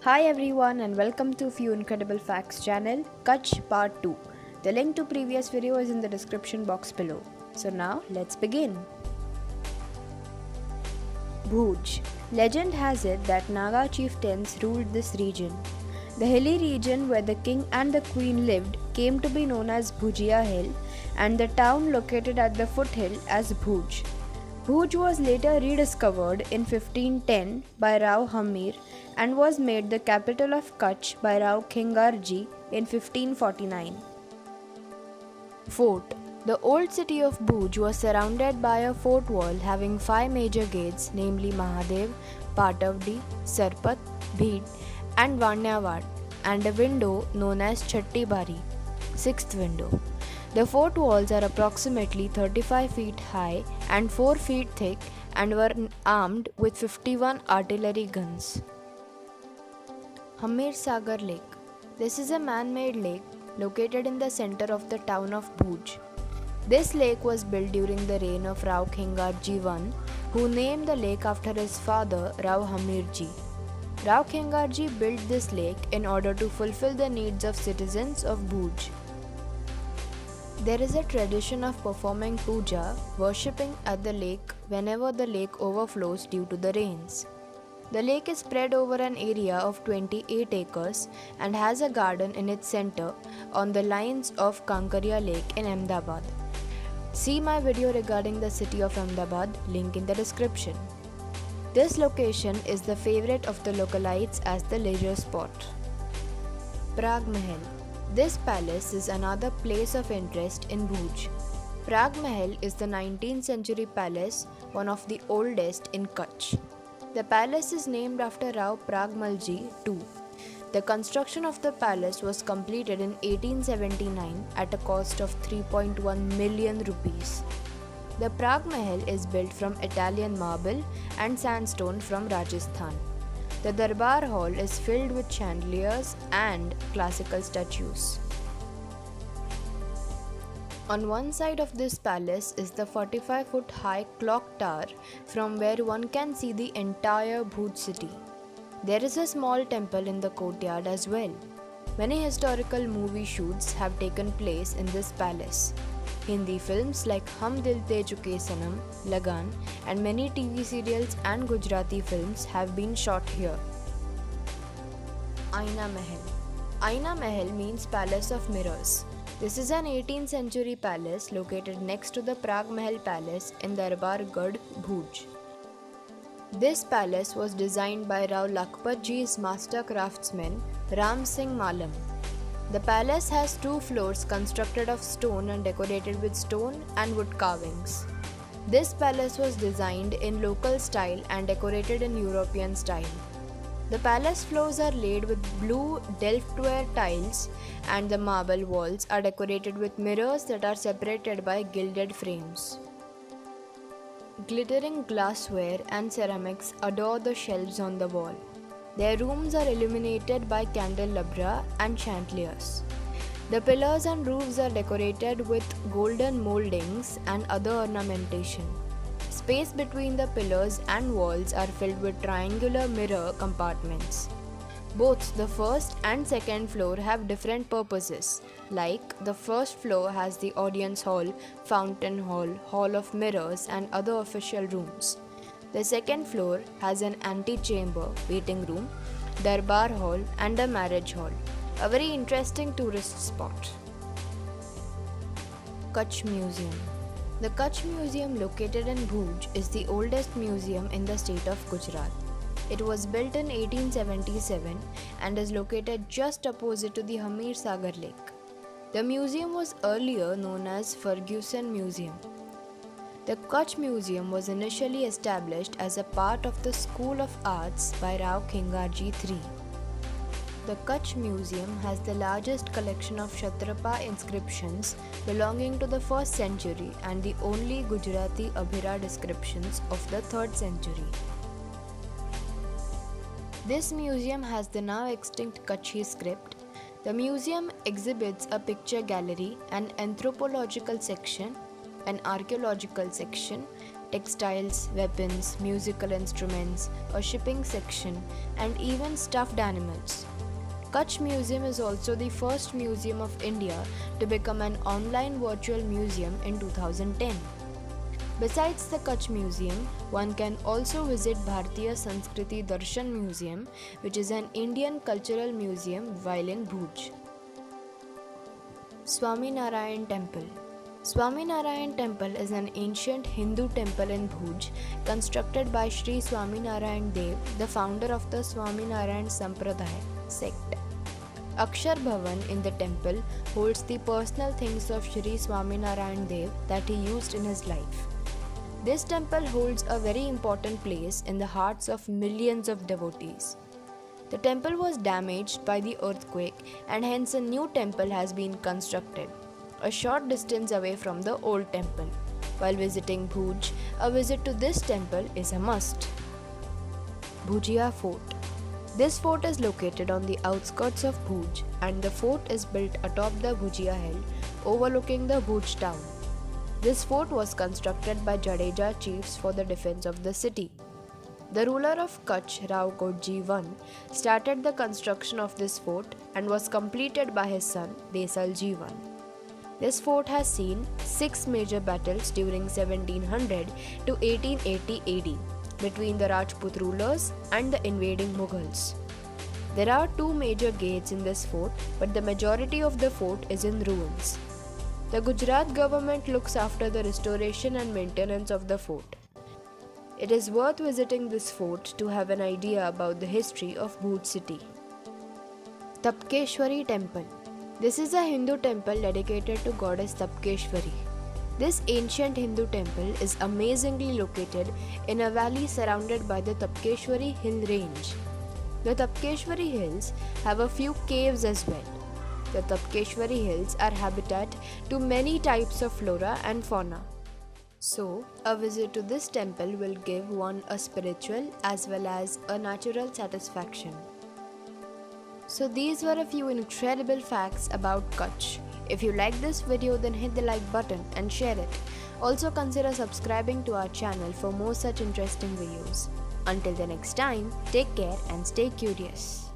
Hi everyone and welcome to Few Incredible Facts channel, Kutch Part 2. The link to previous video is in the description box below. So now let's begin. Bhuj. Legend has it that Naga chieftains ruled this region. The hilly region where the king and the queen lived came to be known as Bhujia Hill and the town located at the foothill as Bhuj. Bhuj was later rediscovered in 1510 by Rao Hamir and was made the capital of Kutch by Rao Khingarji in 1549. Fort. The old city of Bhuj was surrounded by a fort wall having 5 major gates, namely Mahadev, Patavdi, Sarpat, Bheed, and Vanyavad, and a window known as Chatti Bari, sixth window. The fort walls are approximately 35 feet high and 4 feet thick and were armed with 51 artillery guns. Hamirsagar Lake. This is a man-made lake located in the center of the town of Bhuj. This lake was built during the reign of Rao Khingarji I, who named the lake after his father Rao Hamirji. Rao Khingarji built this lake in order to fulfill the needs of citizens of Bhuj. There is a tradition of performing puja, worshipping at the lake whenever the lake overflows due to the rains. The lake is spread over an area of 28 acres and has a garden in its center on the lines of Kankaria Lake in Ahmedabad. See my video regarding the city of Ahmedabad, link in the description. This location is the favorite of the localites as the leisure spot. Prag Mahal. This palace is another place of interest in Bhuj. Prag Mahal is the 19th century palace, one of the oldest in Kutch. The palace is named after Rao Prag Mahal II. The construction of the palace was completed in 1879 at a cost of 3.1 million rupees. The Prag Mahal is built from Italian marble and sandstone from Rajasthan. The Darbar Hall is filled with chandeliers and classical statues. On one side of this palace is the 45-foot high clock tower from where one can see the entire Bhuj city. There is a small temple in the courtyard as well. Many historical movie shoots have taken place in this palace. Hindi films like Hum Dil De Chuke Sanam, Lagan, and many TV serials and Gujarati films have been shot here. Aina Mahal. Aina Mahal means Palace of Mirrors. This is an 18th century palace located next to the Prag Mahal Palace in Darbar Garh, Bhuj. This palace was designed by Rao Lakhpat Ji's master craftsman Ram Singh Malam. The palace has 2 floors constructed of stone and decorated with stone and wood carvings. This palace was designed in local style and decorated in European style. The palace floors are laid with blue Delftware tiles and the marble walls are decorated with mirrors that are separated by gilded frames. Glittering glassware and ceramics adorn the shelves on the wall. Their rooms are illuminated by candelabra and chandeliers. The pillars and roofs are decorated with golden moldings and other ornamentation. Space between the pillars and walls are filled with triangular mirror compartments. Both the first and second floor have different purposes, like the first floor has the audience hall, fountain hall, hall of mirrors and other official rooms. The second floor has an antechamber, waiting room, darbar hall and a marriage hall. A very interesting tourist spot. Kutch Museum. The Kutch Museum located in Bhuj is the oldest museum in the state of Gujarat. It was built in 1877 and is located just opposite to the Hamirsagar Lake. The museum was earlier known as Ferguson Museum. The Kutch Museum was initially established as a part of the School of Arts by Rao Khingarji III. The Kutch Museum has the largest collection of Kshatrapa inscriptions belonging to the 1st century and the only Gujarati Abhira descriptions of the 3rd century. This museum has the now extinct Kutchi script. The museum exhibits a picture gallery, an anthropological section, an archaeological section, textiles, weapons, musical instruments, a shipping section, and even stuffed animals. Kutch Museum is also the first museum of India to become an online virtual museum in 2010. Besides the Kutch Museum, one can also visit Bharatiya Sanskriti Darshan Museum, which is an Indian cultural museum while in Bhuj. Swaminarayan Temple. Swaminarayan Temple is an ancient Hindu temple in Bhuj, constructed by Sri Swaminarayan Dev, the founder of the Swaminarayan Sampradaya sect. Akshar Bhavan in the temple holds the personal things of Sri Swaminarayan Dev that he used in his life. This temple holds a very important place in the hearts of millions of devotees. The temple was damaged by the earthquake and hence a new temple has been constructed, a short distance away from the old temple. While visiting Bhuj, a visit to this temple is a must. Bhujia Fort. This fort is located on the outskirts of Bhuj and the fort is built atop the Bhujia hill overlooking the Bhuj town. This fort was constructed by Jadeja chiefs for the defense of the city. The ruler of Kutch, Rao Kodji I, started the construction of this fort and was completed by his son Desalji I. This fort has seen 6 major battles during 1700 to 1880 AD between the Rajput rulers and the invading Mughals. There are 2 major gates in this fort, but the majority of the fort is in ruins. The Gujarat government looks after the restoration and maintenance of the fort. It is worth visiting this fort to have an idea about the history of Bhuj city. Tapkeshwari Temple. This is a Hindu temple dedicated to goddess Tapkeshwari. This ancient Hindu temple is amazingly located in a valley surrounded by the Tapkeshwari hill range. The Tapkeshwari hills have a few caves as well. The Tapkeshwari hills are habitat to many types of flora and fauna. So, a visit to this temple will give one a spiritual as well as a natural satisfaction. So these were a few incredible facts about Kutch. If you like this video, then hit the like button and share it. Also consider subscribing to our channel for more such interesting videos. Until the next time, take care and stay curious.